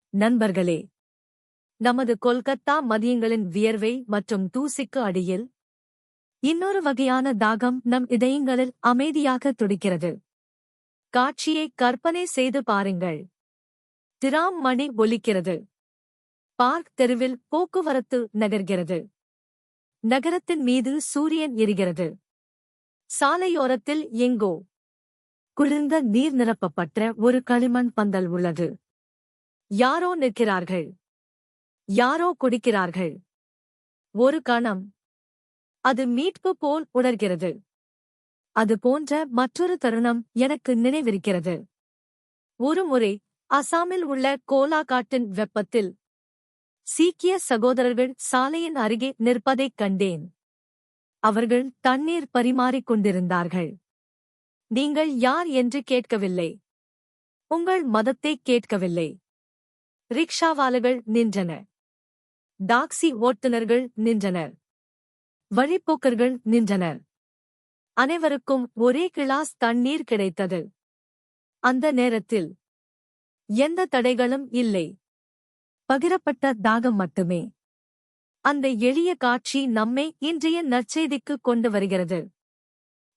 நண்பர்களே, நமது கொல்கத்தா மதியங்களின் வியர்வை மற்றும் தூசிக்கு அடியில் இன்னொரு வகையான தாகம் நம் இதயங்களில் அமைதியாக துடிக்கிறது. காட்சியை கற்பனை செய்து பாருங்கள். டிராம் மணி ஒலிக்கிறது. பார்க் தெருவில் போக்குவரத்து நகர்கிறது. நகரத்தின் மீது சூரியன் எரிகிறது. சாலையோரத்தில் எங்கோ குளிர்ந்த நீர் நிரப்பப்பட்ட ஒரு களிமண் பந்தல் உள்ளது. யாரோ நிற்கிறார்கள். யாரோ குடிக்கிறார்கள். ஒரு கணம் அது மீட்பு போல் உணர்கிறது. அது போன்ற மற்றொரு தருணம் எனக்கு நினைவிருக்கிறது. ஒருமுறை அசாமில் உள்ள கோலாகாட்டின் வெப்பத்தில் சீக்கிய சகோதரர்கள் சாலையின் அருகே நிற்பதைக் கண்டேன். அவர்கள் தண்ணீர் பரிமாறிக் கொண்டிருந்தார்கள். நீங்கள் யார் என்று கேட்கவில்லை. உங்கள் மதத்தை கேட்கவில்லை. ரிக்ஷாவாலர்கள் நின்றனர். டாக்ஸி ஓட்டுநர்கள் நின்றனர். வழிப்போக்கர்கள் நின்றனர். அனைவருக்கும் ஒரே கிளாஸ் தண்ணீர் கிடைத்தது. அந்த நேரத்தில் எந்த தடைகளும் இல்லை. பகிரப்பட்ட தாகம் மட்டுமே. அந்த எளிய காட்சி நம்மை இன்றைய நற்செய்திக்கு கொண்டு வருகிறது.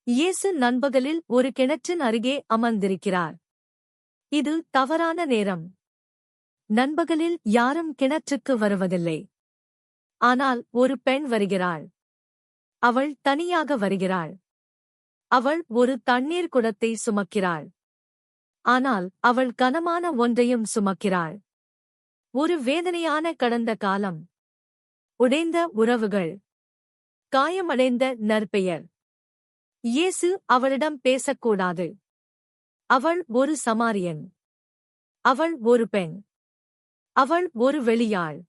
இயேசு நண்பகலில் ஒரு கிணற்றின் அருகே அமர்ந்திருக்கிறார். இது தவறான நேரம். நண்பகலில் யாரும் கிணற்றுக்கு வருவதில்லை. ஆனால் ஒரு பெண் வருகிறாள். அவள் தனியாக வருகிறாள். அவள் ஒரு தண்ணீர் குடத்தை சுமக்கிறாள். ஆனால் அவள் கனமான ஒன்றையும் சுமக்கிறாள். ஒரு வேதனையான கடந்த காலம். உடைந்த உறவுகள். காயமடைந்த நற்பெயர். இயேசு அவளிடம் பேசக்கூடாது. அவள் ஒரு சமாரியன். அவள் ஒரு பெண். அவள் ஒரு வெளியாள்.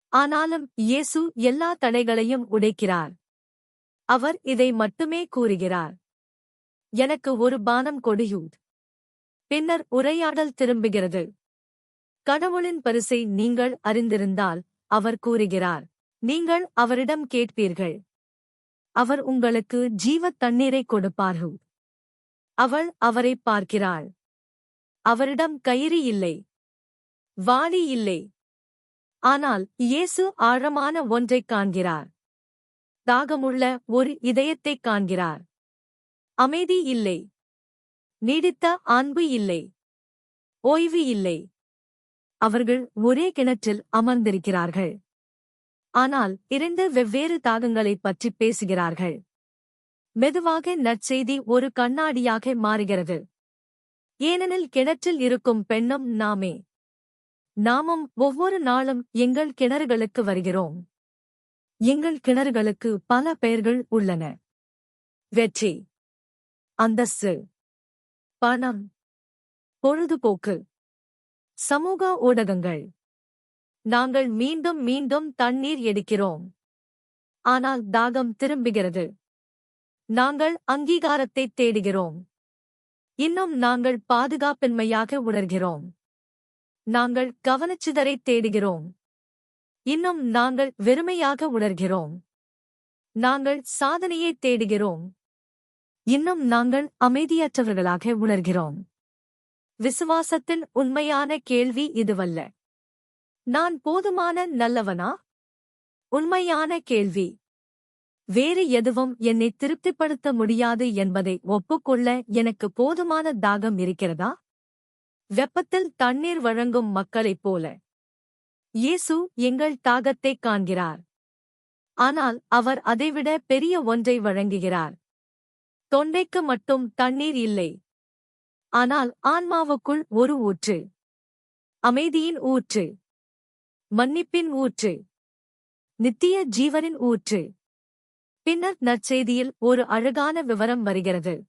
ஆனாலும் இயேசு எல்லா தடைகளையும் உடைக்கிறார். அவர் இதை மட்டுமே கூறுகிறார். எனக்கு ஒரு பானம் கொடியூர். பின்னர் உரையாடல் திரும்புகிறது. கடவுளின் பரிசை நீங்கள் அறிந்திருந்தால், அவர் கூறுகிறார், நீங்கள் அவரிடம் கேட்பீர்கள். அவர் உங்களுக்கு ஜீவத் தண்ணீரை கொடுப்பார்கள். அவள் அவரை பார்க்கிறாள். அவரிடம் கயிறு இல்லை. வாளி இல்லை. ஆனால் இயேசு ஆழமான ஒன்றைக் காண்கிறார். தாகமுள்ள ஒரு இதயத்தைக் காண்கிறார். அமைதி இல்லை. நீடித்த அன்பு இல்லை. ஓய்வு இல்லை. அவர்கள் ஒரே கிணற்றில் அமர்ந்திருக்கிறார்கள். ஆனால் இரண்டு வெவ்வேறு தாகங்களைப் பற்றிப் பேசுகிறார்கள். மெதுவாக நற்செய்தி ஒரு கண்ணாடியாக மாறுகிறது. ஏனெனில் கிணற்றில் இருக்கும் பெண்ணும் நாமே. நாமும் ஒவ்வொரு நாளும் எங்கள் கிணறுகளுக்கு வருகிறோம். எங்கள் கிணறுகளுக்கு பல பெயர்கள் உள்ளன. வெற்றி, அந்தஸ்து, பணம், பொழுதுபோக்கு, சமூக ஊடகங்கள். நாங்கள் மீண்டும் மீண்டும் தண்ணீர் எடுக்கிறோம். ஆனால் தாகம் திரும்புகிறது. நாங்கள் அங்கீகாரத்தைத் தேடுகிறோம். இன்னும் நாங்கள் பாதுகாப்பின்மையாக உணர்கிறோம். நாங்கள் கவனச்சிதறைத் தேடுகிறோம். இன்னும் நாங்கள் வெறுமையாக உணர்கிறோம். நாங்கள் சாதனையைத் தேடுகிறோம். இன்னும் நாங்கள் அமைதியற்றவர்களாக உணர்கிறோம். விசுவாசத்தின் உண்மையான கேள்வி இதுவல்ல. நான் போதுமான நல்லவனா? உண்மையான கேள்வி, வேறு எதுவும் என்னை திருப்திப்படுத்த முடியாது என்பதை ஒப்புக்கொள்ள எனக்கு போதுமான தாகம் இருக்கிறதா? வெப்பத்தில் தண்ணீர் வழங்கும் மக்களைப் போல இயேசு எங்கள் தாகத்தைக் காண்கிறார். ஆனால் அவர் அதைவிட பெரிய ஒன்றை வழங்குகிறார். தொண்டைக்கு மட்டும் தண்ணீர் இல்லை. ஆனால் ஆன்மாவுக்குள் ஒரு ஊற்று. அமைதியின் ஊற்று. மன்னிப்பின் ஊற்று. நித்திய ஜீவனின் ஊற்று. பின்னர் நற்செய்தியில் ஒரு அழகான விவரம் வருகிறது.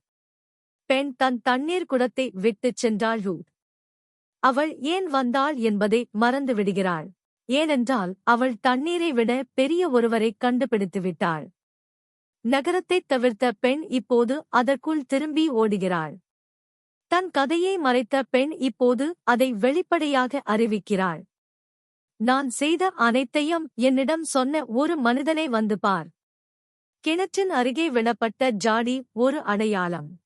பெண் தன் தண்ணீர் குடத்தை விட்டுச் சென்றாள். அவள் ஏன் வந்தாள் என்பதை மறந்துவிடுகிறாள். ஏனென்றால் அவள் தண்ணீரை விட பெரிய ஒருவரை கண்டுபிடித்துவிட்டாள். நகரத்தைத் தவிர்த்த பெண் இப்போது அதற்குள் திரும்பி ஓடுகிறாள். தன் கதையை மறைத்த பெண் இப்போது அதை வெளிப்படையாக அறிவிக்கிறாள். நான் செய்த அனைத்தையும் என்னிடம் சொன்ன ஒரு மனிதனை வந்து பார். கிணற்றின் அருகே விடப்பட்ட ஜாடி ஒரு அடையாளம்.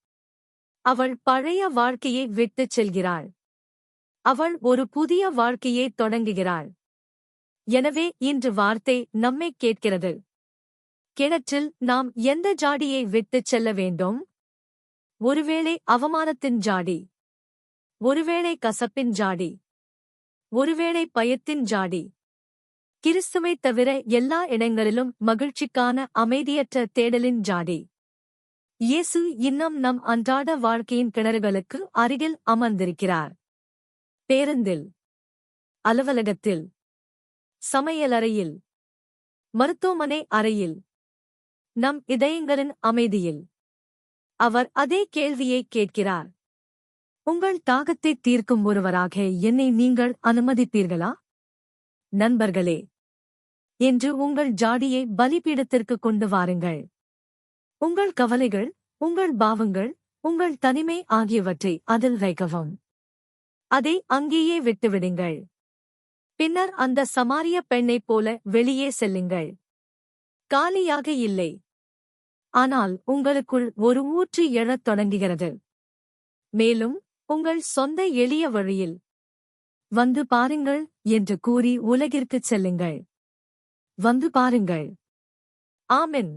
அவள் பழைய வாழ்க்கையை விட்டுச் செல்கிறாள். அவள் ஒரு புதிய வாழ்க்கையை தொடங்குகிறாள். எனவே இன்று வார்த்தை நம்மை கேட்கிறது. கிணற்றில் நாம் எந்த ஜாடியை விட்டுச் செல்ல வேண்டும்? ஒருவேளை அவமானத்தின் ஜாடி, ஒருவேளை கசப்பின் ஜாடி, ஒருவேளை பயத்தின் ஜாடி. கிறிஸ்துவைத் தவிர எல்லா இடங்களிலும் மகிழ்ச்சிக்கான அமைதியற்ற தேடலின் ஜாடி. இயேசு இன்னும் நம் அன்றாட வாழ்க்கையின் கிணறுகளுக்கு அருகில் அமர்ந்திருக்கிறார். பேருந்தில், அலுவலகத்தில், சமையலறையில், மருத்துவமனை அறையில், நம் இதயங்களின் அமைதியில். அவர் அதே கேள்வியை கேட்கிறார். உங்கள் தாகத்தை தீர்க்கும் ஒருவராக என்னை நீங்கள் அனுமதிப்பீர்களா? நண்பர்களே, இன்று உங்கள் ஜாடியை பலிபீடத்திற்கு கொண்டு வாருங்கள். உங்கள் கவலைகள், உங்கள் பாவங்கள், உங்கள் தனிமை ஆகியவற்றை அதில் வைக்கவும். அதை அங்கேயே விட்டுவிடுங்கள். பின்னர் அந்த சமாரிய பெண்ணைப் போல வெளியே செல்லுங்கள். காலியாக இல்லை, ஆனால் உங்களுக்குள் ஒரு ஊற்று எழத் தொடங்குகிறது. மேலும் உங்கள் சொந்த எளிய வழியில் வந்து பாருங்கள் என்று கூறி உலகிற்குச் செல்லுங்கள். வந்து பாருங்கள். ஆமென்.